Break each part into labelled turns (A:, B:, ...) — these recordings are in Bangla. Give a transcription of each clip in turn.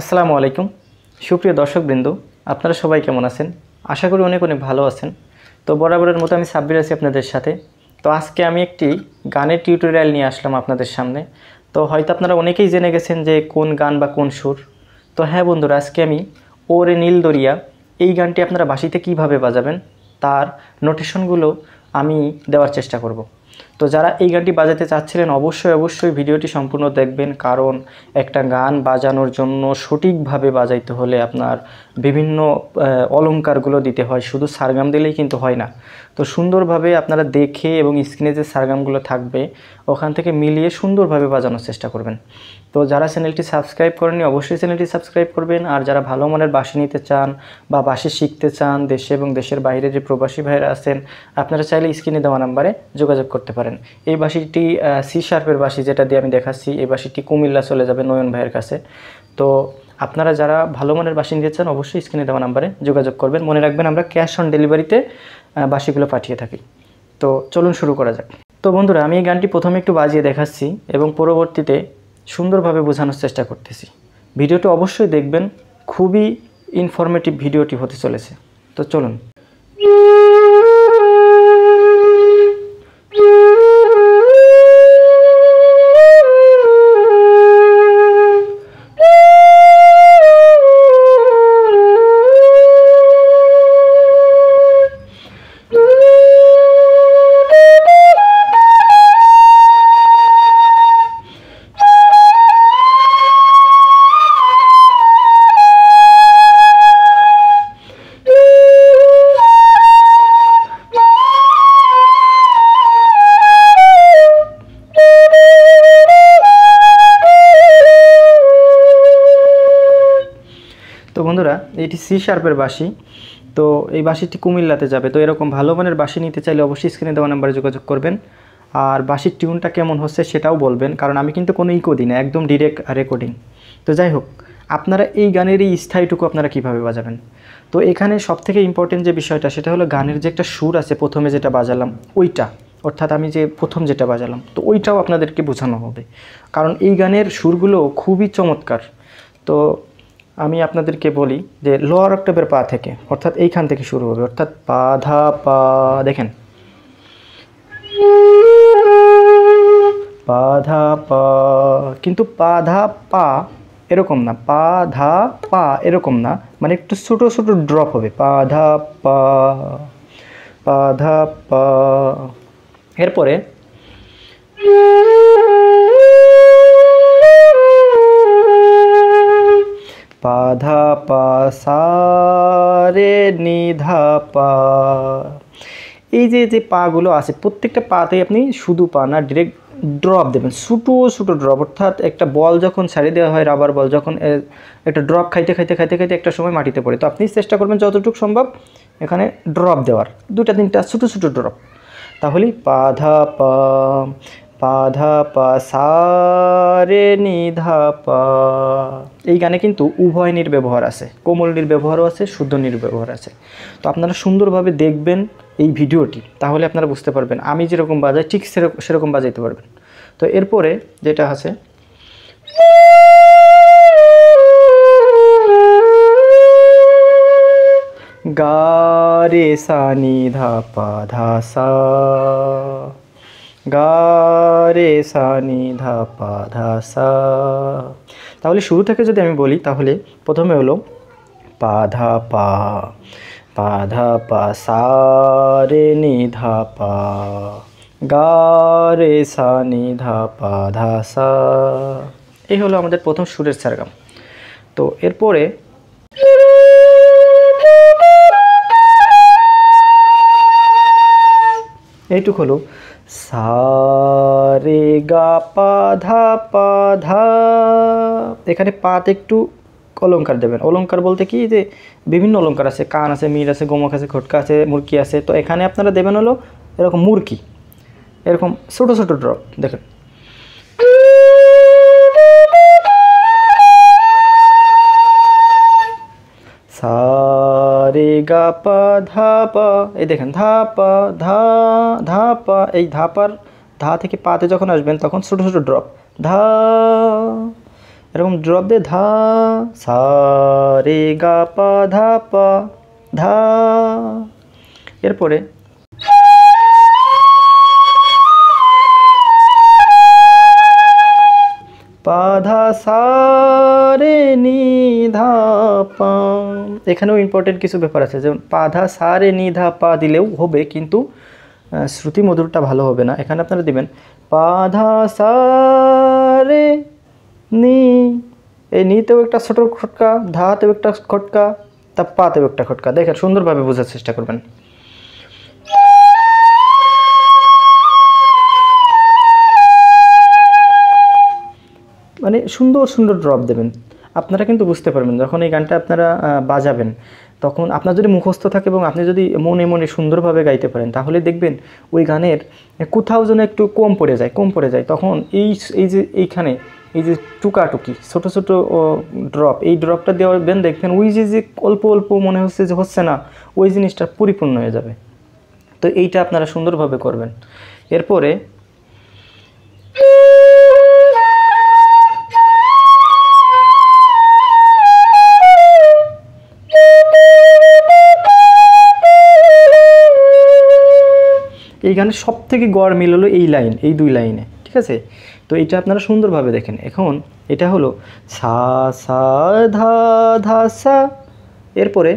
A: আসসালামু আলাইকুম সুপ্রিয় দর্শকবৃন্দ, আপনারা সবাই কেমন আছেন? আশা করি অনেক অনেক ভালো আছেন। তো বরাবরের মতো আমি সাব্বির আছি আপনাদের সাথে। তো আজকে আমি একটি গানের টিউটোরিয়াল নিয়ে আসলাম আপনাদের সামনে। তো হয়তো আপনারা অনেকেই জেনে গেছেন যে কোন গান বা কোন সুর। তো হ্যাঁ বন্ধুরা, আজকে আমি ওরে নীল দরিয়া এই গানটি আপনারা বাঁশিতে কীভাবে বাজাবেন তার নোটেশনগুলো আমি দেওয়ার চেষ্টা করব। তো যারা এই গানটি বাজাতে চাচ্ছিলেন অবশ্যই ভিডিওটি সম্পূর্ণ দেখবেন, কারণ একটা গান বাজানোর জন্য সঠিকভাবে বাজাইতে হলে আপনার বিভিন্ন অলংকারগুলো দিতে হয়। শুধু সারগাম দিলেই কিন্তু হয় না। তো সুন্দরভাবে আপনারা দেখে এবং স্ক্রিনে যে সারগামগুলো থাকবে ওখান থেকে মিলিয়ে সুন্দরভাবে বাজানোর চেষ্টা করবেন। তো যারা চ্যানেলটি সাবস্ক্রাইব করেননি অবশ্যই চ্যানেলটি সাবস্ক্রাইব করবেন। আর যারা ভালো মানের বাঁশি নিতে চান বা বাঁশি শিখতে চান, দেশে এবং দেশের বাইরে যে প্রবাসী ভাইরা আছেন, আপনারা চাইলে স্ক্রিনে দেওয়া নাম্বারে যোগাযোগ করতে পারেন। এই বাঁশিটি সি শার্পের বাঁশি, যেটা দিয়ে আমি দেখাচ্ছি, এই বাঁশিটি কুমিল্লা চলে যাবে নয়ন ভাইয়ের কাছে। তো আপনারা যারা ভালো মানের বাঁশি নিতে চান অবশ্যই স্ক্রিনে দেওয়া নাম্বারে যোগাযোগ করবেন। মনে রাখবেন আমরা ক্যাশ অন ডেলিভারিতে বাঁশিগুলো পাঠিয়ে থাকি। তো চলুন শুরু করা যাক। তো বন্ধুরা, আমি এই গানটি প্রথমে একটু বাজিয়ে দেখাচ্ছি এবং পরবর্তীতে সুন্দরভাবে বোঝানোর চেষ্টা করতেছি। ভিডিওটি অবশ্যই দেখবেন, খুবই ইনফরমেটিভ ভিডিওটি হতে চলেছে। তো চলুন। তো বন্ধুরা, এটি সি শার্পের বাঁশি। তো এই বাঁশিটি কুমিল্লাতে যাবে। তো এরকম ভালো মানের বাঁশি নিতে চাইলে অবশ্যই স্ক্রিনে দেওয়া নাম্বারে যোগাযোগ করবেন। আর বাঁশির টিউনটা কেমন হচ্ছে সেটাও বলবেন, কারণ আমি কিন্তু কোনো ইকো দিই না, একদম ডিরেক্ট রেকর্ডিং। তো যাই হোক, আপনারা এই গানের এই স্থায়ীটুকু আপনারা কীভাবে বাজাবেন। তো এখানে সবথেকে ইম্পর্টেন্ট যে বিষয়টা সেটা হলো গানের যে একটা সুর আছে, প্রথমে যেটা বাজালাম ওইটা, অর্থাৎ আমি যে প্রথম যেটা বাজালাম তো ওইটাও আপনাদেরকে বোঝানো হবে, কারণ এই গানের সুরগুলো খুবই চমৎকার। তো আমি আপনাদেরকে বলি যে লোয়ার অক্টাভের পা থেকে, অর্থাৎ এইখান থেকে শুরু হবে, অর্থাৎ পা ধা পা। দেখেন, পা ধা পা, কিন্তু পা ধা পা এরকম না, পা ধা পা এরকম না, মানে একটু ছোটো ছোটো ড্রপ হবে, পা ধা পা, পা ধা পা। এরপরে পা ধা পা সা রে নি ধা পা। এই যে পাগুলো আছে প্রত্যেকটা পাতেই আপনি শুধু পা না, ডিরেক্ট ড্রপ দেবেন, ছোটো ড্রপ। অর্থাৎ একটা বল যখন ছাড়িয়ে দেওয়া হয়, রাবার বল যখন একটা ড্রপ খাইতে একটা সময় মাটিতে পড়ে, তো আপনি চেষ্টা করবেন যতটুকু সম্ভব এখানে ড্রপ দেওয়ার, দুটা তিনটা ছোটো ড্রপ। তাহলেই পা ধা পা, পা ধা পা সা রে নি ধা পা। এই গানে কিন্তু উভয় নির ব্যবহার আছে, কোমল নির ব্যবহারও আছে, শুদ্ধ নির ব্যবহার আছে। তো আপনারা সুন্দরভাবে দেখবেন এই ভিডিওটি, তাহলে আপনারা বুঝতে পারবেন আমি যেরকম বাজাই ঠিক সেরকম বাজাইতে পারবেন। তো এরপরে যেটা আছে, গা রে সা নি ধা পা ধা সা, গা রে সা নি ধা পা ধা সা। তাহলে শুরু থেকে যদি আমি বলি, তাহলে প্রথমে হলো পা ধা পা, পা ধা পা সা রে নি ধা পা, গা রে সা নি ধা পা ধা সা। এই হলো আমাদের প্রথম সুরের সারগাম। তো এরপরে এইটুক হলো সা রে গা পা ধা। এখানে পাতে একটু অলঙ্কার দেবেন। অলঙ্কার বলতে কি, যে বিভিন্ন অলঙ্কার আছে, কান আছে, মির আছে, গোমক আছে, খটকা আছে, মুরকি আছে। তো এখানে আপনারা দেবেন হলো এরকম মুরকি, এরকম ছোটো ড্রপ। দেখেন, সা রে গা পা ধা পা। এই দেখেন, ধা পা ধা পা। এই ধা পার ধা থেকে পাতে যখন আসবেন তখন ছোটো ড্রপ, ধা। এরকম ড্রপ দিয়ে ধা সা রে গা পা ধা পা ধা। এরপরে পা ধা সা রে নি ধা পা। এখানেও ইম্পর্টেন্ট কিছু ব্যাপার আছে, যেমন পা ধা সা রে নি ধা পা দিলেও হবে, কিন্তু শ্রুতি মধুরটা ভালো হবে না। এখানে আপনারা দিবেন পা ধা সা রে নি, এই নিতেও একটা ছোট খটকা, ধাতেও একটা খটকা, তা পাতেও একটা খটকা। দেখেন সুন্দরভাবে বোঝার চেষ্টা করবেন। মানে সুন্দর সুন্দর ড্রপ দেবেন, আপনারা কিন্তু বুঝতে পারবেন যখন এই গানটা আপনারা বাজাবেন, তখন আপনার যদি মুখস্থ থাকে এবং আপনি যদি মনে মনে সুন্দরভাবে গাইতে পারেন, তাহলে দেখবেন ওই গানের কোথাও যেন একটু কম পড়ে যায়, তখন এই যে এইখানে এই যে টুকাটুকি ছোটো ছোটো ড্রপ, এই ড্রপটা দেওয়াবেন, দেখবেন ওই যে অল্প অল্প মনে হচ্ছে যে হচ্ছে না, ওই জিনিসটা পরিপূর্ণ হয়ে যাবে। তো এইটা আপনারা সুন্দরভাবে করবেন। এরপরে এই গানের সব থেকে গড় মিল হলো এই লাইন, এই দুই লাইনে, ঠিক আছে? তো এটা আপনারা সুন্দরভাবে দেখেন। এখন এটা হলো সা সা ধা ধা সা, এরপরে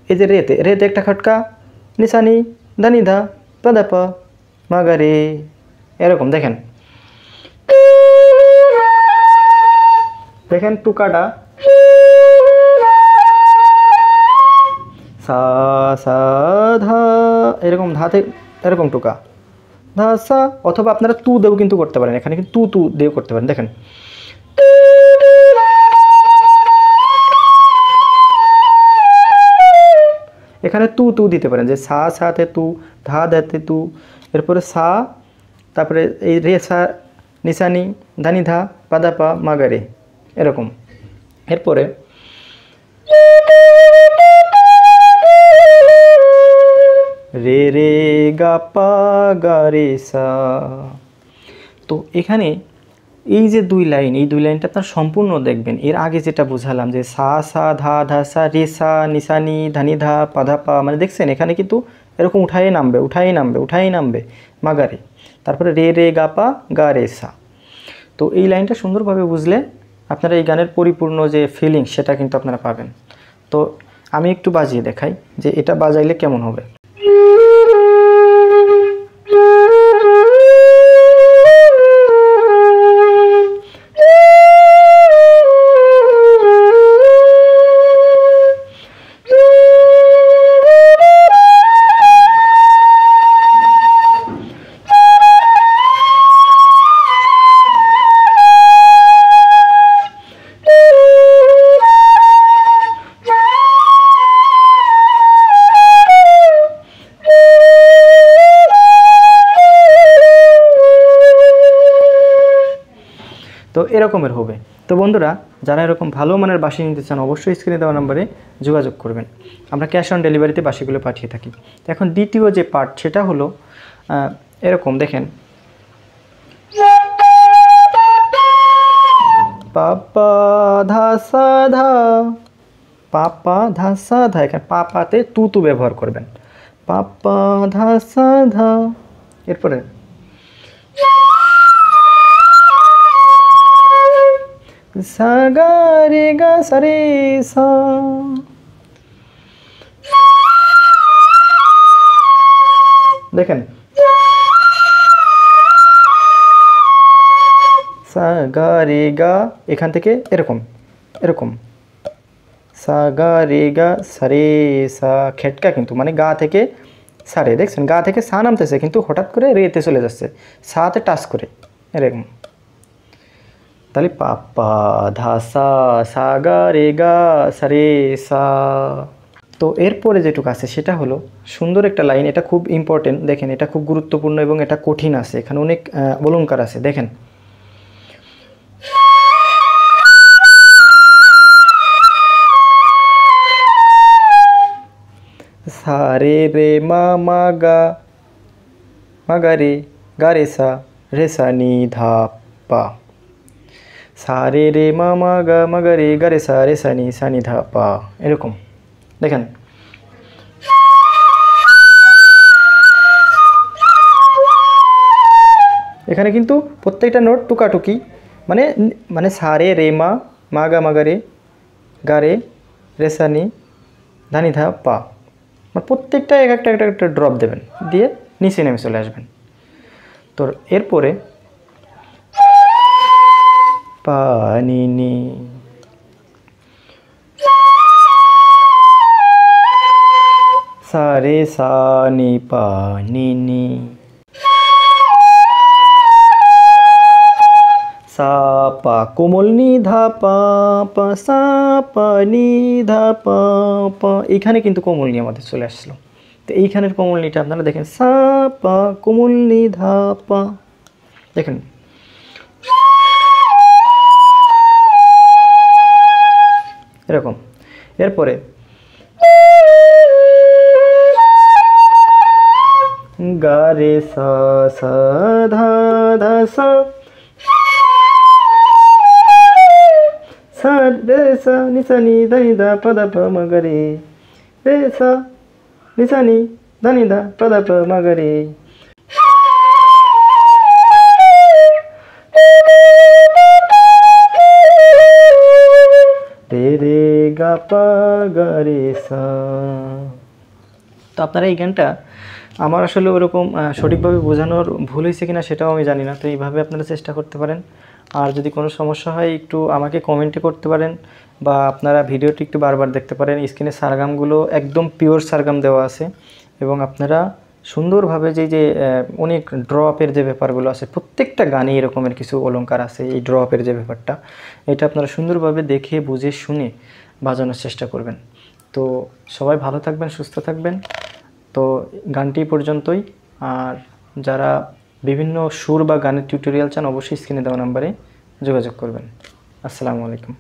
A: এই যে রেতে একটা খটকা, নিশানি দানি ধা পাদা পা মাগা রে, এরকম দেখেন। দেখেন টুকাটা সা সা ধা, এরকম ধাতে এরকম টুকা ধা সা, অথবা আপনারা তু দেও কিন্তু করতে পারেন, এখানে কিন্তু তু দেও করতে পারেন। দেখেন এখানে তু দিতে পারেন, যে সা সাতে তু, ধা দাতে তু, এরপরে সা, তারপরে এই রে সা নিশানি ধানি ধা পাদা পা মাগা রে, এরকম। এরপরে রে রে গা পা গা রে সা। তো এখানে এই যে দুই লাইন, এই দুই লাইনটা আপনার সম্পূর্ণ দেখবেন। এর আগে যেটা বুঝালাম যে সা সা ধা ধা সা রে সা নিশানি ধানি ধা পাধা পা, মানে দেখছেন এখানে কিন্তু এরকম উঠাই নামবে মাগারে, তারপরে রে রে গা পা গা রে সা। তো এই লাইনটা সুন্দরভাবে বুঝলে আপনারা এই গানের পরিপূর্ণ যে ফিলিং সেটা কিন্তু আপনারা পাবেন। তো আমি একটু বাজিয়ে দেখাই যে এটা বাজাইলে কেমন হবে। তো এরকমের হবে। তো বন্ধুরা, যারা এরকম ভালো মানের বাঁশি নিতে চান অবশ্যই স্ক্রিনে দেওয়া নম্বরে যোগাযোগ করবেন। আমরা ক্যাশ অন ডেলিভারিতে বাঁশিগুলো পাঠিয়ে থাকি। তো এখন দ্বিতীয় যে পার্ট সেটা হলো এরকম দেখেন, পাপা ধা সা ধা, পাপা ধা সা ধা, এখানে পাপাতে তু ব্যবহার করবেন, পাপা ধা সা ধা। এরপরে সা গা রে গা সা রে সা, দেখেন সা গা রে গা, এখান থেকে এরকম সা গা রে গা সা রে সা, খেটকা কিন্তু মানে গা থেকে সা রে, দেখছেন গা থেকে সা নামতেছে কিন্তু হঠাৎ করে রেতে চলে যাচ্ছে, সাতে টাচ করে এরকম। তাহলে পাপা ধা সা সা গা রে গা সা রে সা। তো এরপরে যেটুকু আছে সেটা হলো সুন্দর একটা লাইন, এটা খুব ইম্পর্টেন্ট, দেখেন এটা খুব গুরুত্বপূর্ণ এবং এটা কঠিন আছে, এখানে অনেক অলংকার আছে। দেখেন সা রে রে মা মা গা গা রে সা নি ধা পা, সা রে রে মা মা গা মা গা রে গা রে সা রে সা নি ধা পা, এরকম দেখেন। এখানে কিন্তু প্রত্যেকটা নোট টুকাটুকি, মানে মানে সা রে রে মা মা গা রে গা রে রে সা নি ধা নি ধা পা, মানে প্রত্যেকটা একটা একটা ড্রপ দেবেন, দিয়ে নিচে নেমে চলে আসবেন। তো এরপরে পা নি নি, সা রে সা নি পা নি নি, সা পা কোমল নি ধা পা পা, সা পা নি ধা পা পা, এইখানে কিন্তু কোমল নি আমাদের চলে আসলো। তো এইখানের কোমল নিটা আপনারা দেখেন, সা পা কোমল নি ধা পা, দেখেন। এরকম। এরপরে গা রে সা সা ধা ধা সা, সা রে সা নি সা নি ধা নি ধা পা দা পা মা গা রে, রে সা নি সা নি ধা নি ধা পা দা পা মা গা রে, রে রে গা পা গা রে সা। তো আপনারা এই গানটা, আমার আসলে ওরকম সঠিকভাবে বোঝানোর ভুল হয়েছে কিনা সেটাও আমি জানি না। তো এইভাবে আপনারা চেষ্টা করতে পারেন। আর যদি কোনো সমস্যা হয় একটু আমাকে কমেন্টে করতে পারেন, বা আপনারা ভিডিওটি একটু বারবার দেখতে পারেন। স্ক্রিনে সারগামগুলো একদম পিওর সারগাম দেওয়া আছে, এবং আপনারা সুন্দরভাবে যে অনেক ড্রপের যে ব্যাপারগুলো আছে, প্রত্যেকটা গানে এরকমের কিছু অলংকার আছে, এই ড্রপের যে ব্যাপারটা, এটা আপনারা সুন্দরভাবে দেখে বুঝে শুনে বাজানোর চেষ্টা করবেন। তো সবাই ভালো থাকবেন, সুস্থ থাকবেন। তো গানটি পর্যন্তই। আর যারা বিভিন্ন সুর বা গানের টিউটোরিয়াল চান, অবশ্যই স্ক্রিনে দেওয়া নাম্বারে যোগাযোগ করবেন। আসসালামু আলাইকুম।